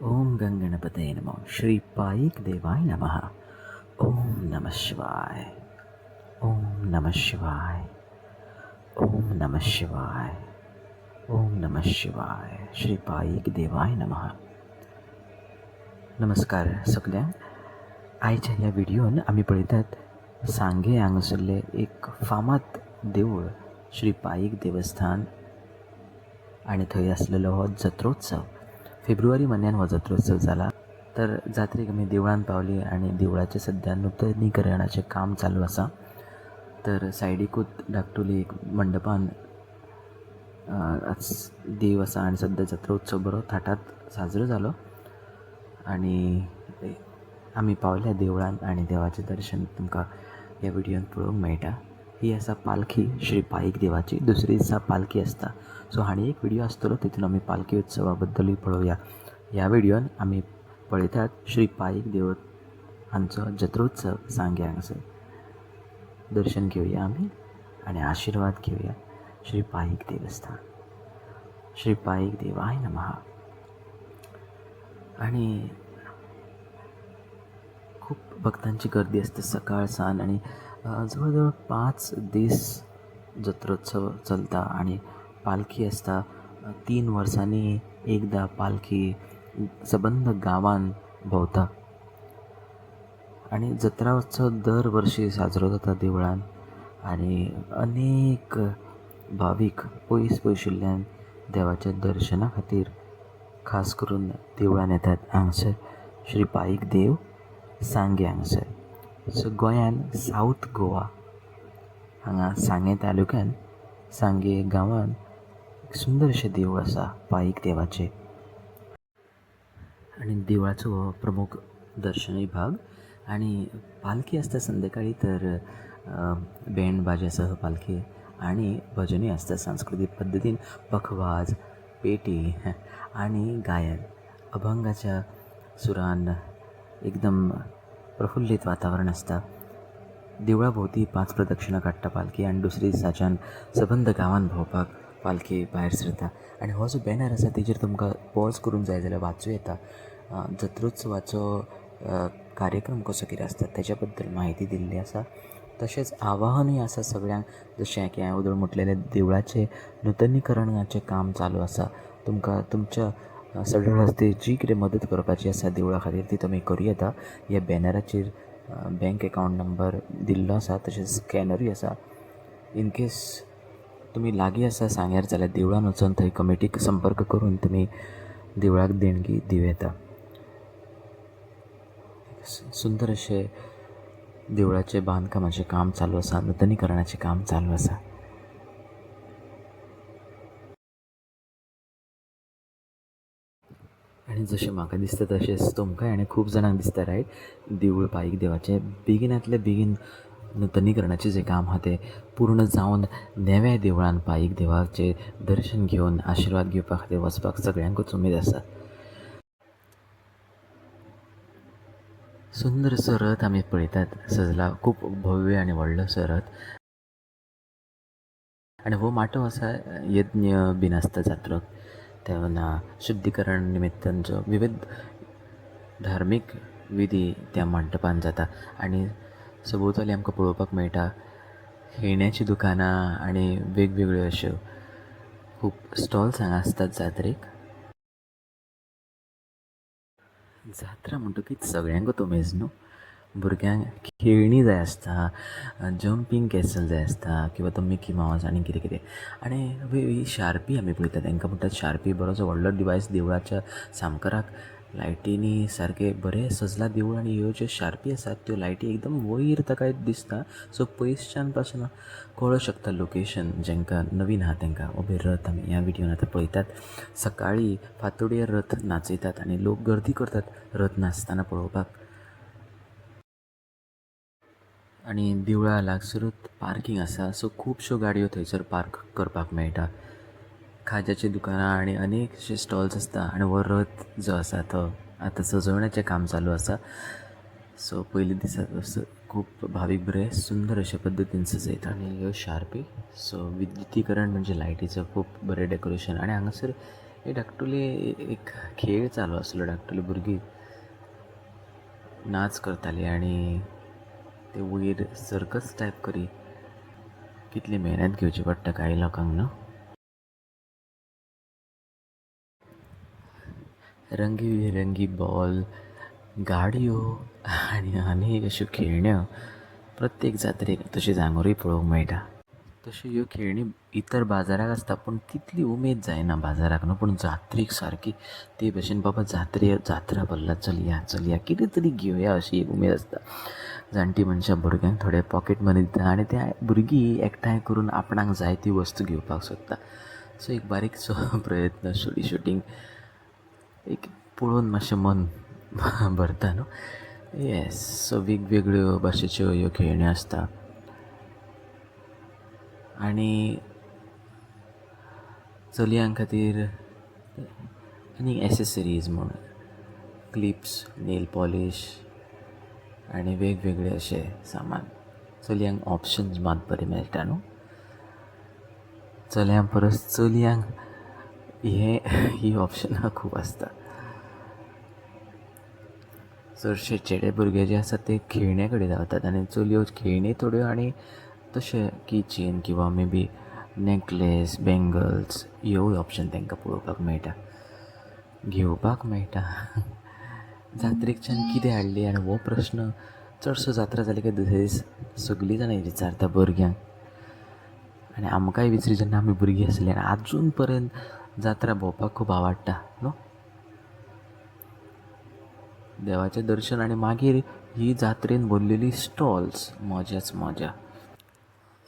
ओम गंगणपतये नमः. श्री पाईक देवाय नमः. ओम नमः शिवाय. ओम नमः शिवाय. ओम नमः शिवाय. ओम नमः शिवाय. श्री पाईक देवाय नमः. नमस्कार सगळ्यांक. आयच्या ह्या व्हिडिओन आमी पळयतात सांगे हांगासरले एक फामाद देवूळ श्री पाईक देवस्थान आनी थंय आसलेलो हो जत्रोत्सव. फेब्रुवारी म्हयन्यान हो जत्रोत्सव जाला. तर जात्रेक आमी देवळान पावली आनी देवळाचें सद्या नूतनीकरणाचें काम चालू आसा. तर सायडीकूच धाकटुली एक मंडपान देव आसा आनी सद्या जत्रोत्सव बरो थाटात साजरो जालो. आनी आमी पावल्या देवळान आनी देवाचें दर्शन तुमकां ह्या व्हिडियोन पळोवंक मेळटा. ही आसा पालखी श्री पाईक देवाची. दुसरे दिसा पालखी आसता. सो हाणी एक व्हिडिओ आसतलो तितून आमी पालखी उत्सवा बद्दलूय पळोवया. ह्या व्हिडियोन आमी पळयतात श्री पाईक देव हांचो जत्रोत्सव सांगे हांगासर. दर्शन घेवया आमी आनी आशिर्वाद घेवया. श्री पाईक देवस्थान. श्री पाईक देवाय नमः. आनी खूब भक्तांची गर्दी आसता सकाळ सान आनी जवळ जवळ 5 दीस जत्रोत्सव चलता आनी पालखी आसता. 3 वर्सांनी एकदा पालखी सबंद गांवान भोंवता आनी जत्रा उत्सव दर वर्शी साजरो जाता देवळान. आनी अनेक भावीक पयस पयशिल्ल्यान देवाच्या दर्शना खातीर खास करून देवळान येतात हांगासर श्री पाईक देव सांगे हांगासर. सो गोंयान सावथ गोवा हांगा सांगे तालुक्यान सांगे गांवान एक सुंदर अशें देवूळ आसा पाईक देवाचें. आनी देवळाचो हो प्रमुख दर्शनी भाग. आनी पालखी आसता संध्याकाळी तर बँड बाज्यासह पालखी आनी भजनूय आसता सांस्कृतीक पद्दतीन. पखवाज, पेटी आनी गायन अभंगाच्या सुरान एकदम प्रफुल्लीत वातावरण आसता. देवळा भोंवती 5 प्रदक्षिणा काडटा पालखी आनी दुसरे दिसाच्यान सबंद गांवान भोंवपाक पालखी भायर सरता. आनी हो जो बॅनर आसा तेजेर तुमकां पॉज करूंक जाय जाल्यार वाचूं येता जत्रोत्सवाचो कार्यक्रम कसो कितें आसता तेच्या बद्दल म्हायती दिल्ली आसा. तशेंच आवाहनूय आसा सगळ्यांक. जशें की हांवें उदळ म्हटलेलें देवळाचें नूतनीकरणाचें काम चालू आसा. तुमकां तुमच्या सडळ हस्ते जी कितें मदत करपाची आसा देवळा खातीर ती तुमी करूं येता. ह्या बॅनराचेर बँक अकावंट नंबर दिल्लो आसा. तशेंच स्कॅनरूय आसा. इन केस तुमी लागीं आसा सांग्यार जाल्यार देवळान वचून थंय कमिटीक संपर्क करून तुमी देवळाक देणगी दिवं येता. सुंदर अशें देवळाचें बांदकामाचें काम चालू आसा. नूतनीकरणाचें काम चालू आसा. आनी जशें म्हाका दिसता तशेंच तुमकांय आनी खूब जाणांक दिसता रायट. देवूळ पाईक देवाचें बेगिनांतल्या बेगीन नूतनीकरणाचें जें काम आहा तें पूर्ण जावन नेव्या देवळान पाईक देवाचें दर्शन घेवन आशिर्वाद घेवपा खातीर वचपाक सगळ्यांकूच उमेद आसा. सुंदर असो रथ आमी पळयतात सजला. खूब भव्य आनी व्हडलो असो रथ. आनी हो माटो आसा यज्ञ बीन आसता जात्रोक तेन्ना शुद्धीकरण निमित्तांचो विविध धार्मीक विधी त्या मंडपान जाता. आनी सभोवताली आमकां पळोवपाक मेळटा खेळण्याचीं दुकानां आनी वेगवेगळ्यो अश्यो खूब स्टॉल्स हांगा आसतात जात्रेक. जात्रा म्हणटकीच सगळ्यांकूच उमेज न्हू. भुरग्यांक खेळणी जाय आसता, जंपींग कॅसल जाय आसता किंवां तो मिकी मावस आनी कितें कितें. आनी शार्पी आमी पळयतात तांकां म्हणटात शार्पी. बरोसो व्हडलो डिवायस देवळाच्या सामकाराक लायटींनी सारकें बरें सजला देवूळ. आनी ह्यो ज्यो शार्पी आसात त्यो लायटी एकदम वयर ताका दिसता. सो पयसच्यान पासून कळूं शकता लोकेशन जेंकां नवीन आहा तांकां. ओबे रथ आमी ह्या व्हिडियोन आतां पळयतात. सकाळीं फांतोडेर रथ नाचयतात आनी लोक गर्दी करतात रथ नाचतना पळोवपाक. आनी देवळा लागसरूच पार्कींग आसा. सो खुबश्यो गाडयो थंयसर पार्क करपाक मेळटा. खाज्याचीं दुकानां आनी अनेक अशे स्टॉल्स आसता. आनी हो रथ जो आसा तो आतां सजोवण्याचें काम चालू आसा. सो पयलीं दिसा खूब भावीक बरे सुंदर अशे पद्दतीन सजयता. आनी ह्यो शार्पी. सो विद्युतीकरण म्हणजे लायटीचो खूब बरें डेकोरेशन. आनी हांगासर हे धाकटुले एक खेळ चालू आसलो. धाकटुली भुरगीं नाच करतालीं आनी ते वयर सर्कस टायप करी. कितली मेहनत घेवची पडटा कांय लोकांक न्हू. रंगी बॉल, गाडयो आनी आनीक अश्यो खेळण्यो प्रत्येक जात्रेक तशी आंगुरूय पळोवंक मेळटा. तश्यो ह्यो खेळणी इतर बाजाराक आसता पूण तितली उमेद जायना बाजाराक न्हू, पूण जात्रेक सारकी ते भशेन बाबा जात्रा भरला चलया कितें तरी घेवया अशी एक उमेद आसता. जाणटी मनशां भुरग्यांक थोडे पॉकेट मनी दिता आनी ते भुरगीं एकठांय करून आपणाक जाय ती वस्तू घेवपाक सोदता. सो एक बारीकसो प्रयत्न शूटिंग एक पळोवन मातशें मन भरता न्हू. येस, सो वेगवेगळ्यो भाशेच्यो ह्यो खेळण्यो आसता. आनी चलयां खातीर आनी एसेसरीज म्हूण क्लिप्स, नेल पॉलिश आनी वेगवेगळे अशे सामान. चलयांक ऑप्शन्स मात बरे मेळटा न्हू. चल्यां परस चलयांक ही ऑप्शनां खूब आसता. चडशे चेडे भुरगे जे आसात ते खेळण्या कडेन धांवतात आनी चलयो खेळणी थोड्यो आनी तशे की चेन किंवा मे बी नेकलेस, बँगल्स ह्योय ऑप्शन तांकां पळोवपाक मेळटा, घेवपाक मेळटा. जात्रेकच्यान कितें हाडली आनी हो प्रश्न चडसो जात्रा जाली काय दुसरे दीस सगळीं जाणां विचारता भुरग्यांक. आनी आमकांय विचारी जेन्ना आमी भुरगीं आसलीं आनी आजून पर्यंत जात्रा भोंवपाक खूब आवडटा न्हू. देवाचें दर्शन आनी मागीर ही जात्रेन भरलेली स्टॉल्स मजाच मजा.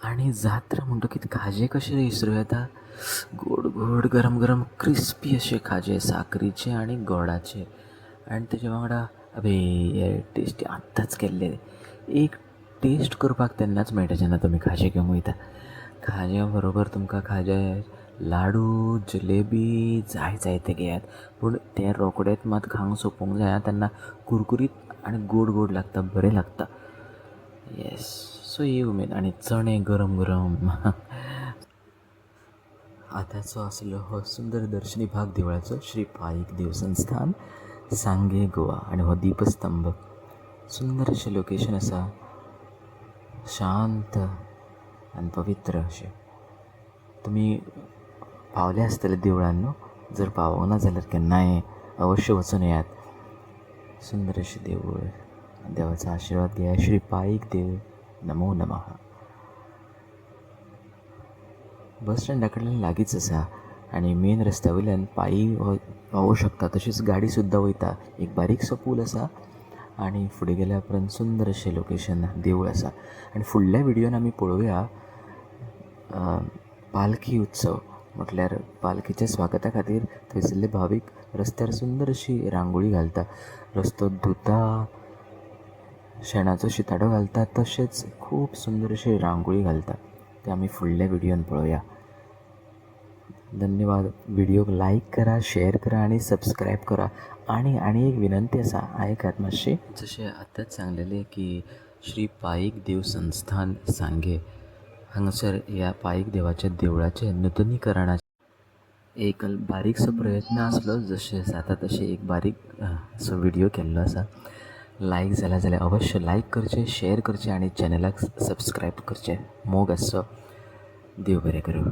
आनी जात्रा म्हणटकीच खाजे कशे विसरूं येता. गोड गोड गरम गरम क्रिस्पी अशे खाजे साकरीचे आनी गोडाचे आनी तेजे वांगडा हे टेस्टी आत्ताच केल्ले एक टेस्ट करपाक तेन्नाच मेळटा जेन्ना तुमी खाजें घेवंक वयता. खाज्या बरोबर तुमकां खाजें लाडू, जलेबी जाय ते घेयात पूण ते रोकडेच मात खावंक सोंपूंक जाय तेन्ना कुरकुरीत आनी गोड लागता, बरें लागता. येस, सो ही उमेद. आनी चणे गरम गरम. आतांचो आसलो हो सुंदर दर्शनी भाग देवळाचो श्री पाईक देवस्थान सांगे गोवा. आनी हो दीपस्तंभ सुंदर अशें लोकेशन आसा, शांत आनी पवित्र अशें. तुमी पावले आसतले देवळान न्हू. जर पावूंक ना जाल्यार केन्नाय अवश्य वचून येयात. सुंदर अशें देवूळ, देवाचो आशिर्वाद घेया. श्री पाईक देव नमो नमः. बस स्टँडा कडल्यान लागींच आसा आनी मेन रस्त्या वयल्यान पायी पावूं शकता. तशीच गाडी सुद्दां वयता. एक बारीकसो पूल आसा आनी फुडें गेल्या उपरांत सुंदर अशें लोकेशन देवूळ आसा. आनी फुडल्या विडियोन आमी पळोवया पालखी उत्सव, म्हटल्यार पालखीच्या स्वागता खातीर थंयसरले भावीक रस्त्यार सुंदर अशी रांगोळी घालता, रस्तो धुता, शेणाचो शिताडो घालता, तशेंच खूब सुंदर अशी रांगोळी घालता. ते आमी फुडल्या विडियोन पळोवया. धन्यवाद. व्हिडियोक लायक करा, शेअर करा आनी सबस्क्रायब करा. आनी एक विनंती आसा, आयकात मातशी. जशें आतांच सांगलेलें की श्री पाईक देव संस्थान सांगे हांगासर ह्या पाईक देवाच्या देवळाचे नूतनीकरणाचे एक बारीकसो प्रयत्न आसलो. जशें जाता तशें एक बारीक सो व्हिडियो केल्लो आसा. लायक जाला जाल्यार अवश्य लायक करचें, शेअर करचें आनी चॅनलाक सबस्क्रायब करचें. मोग आसचो. देव बरें करूं.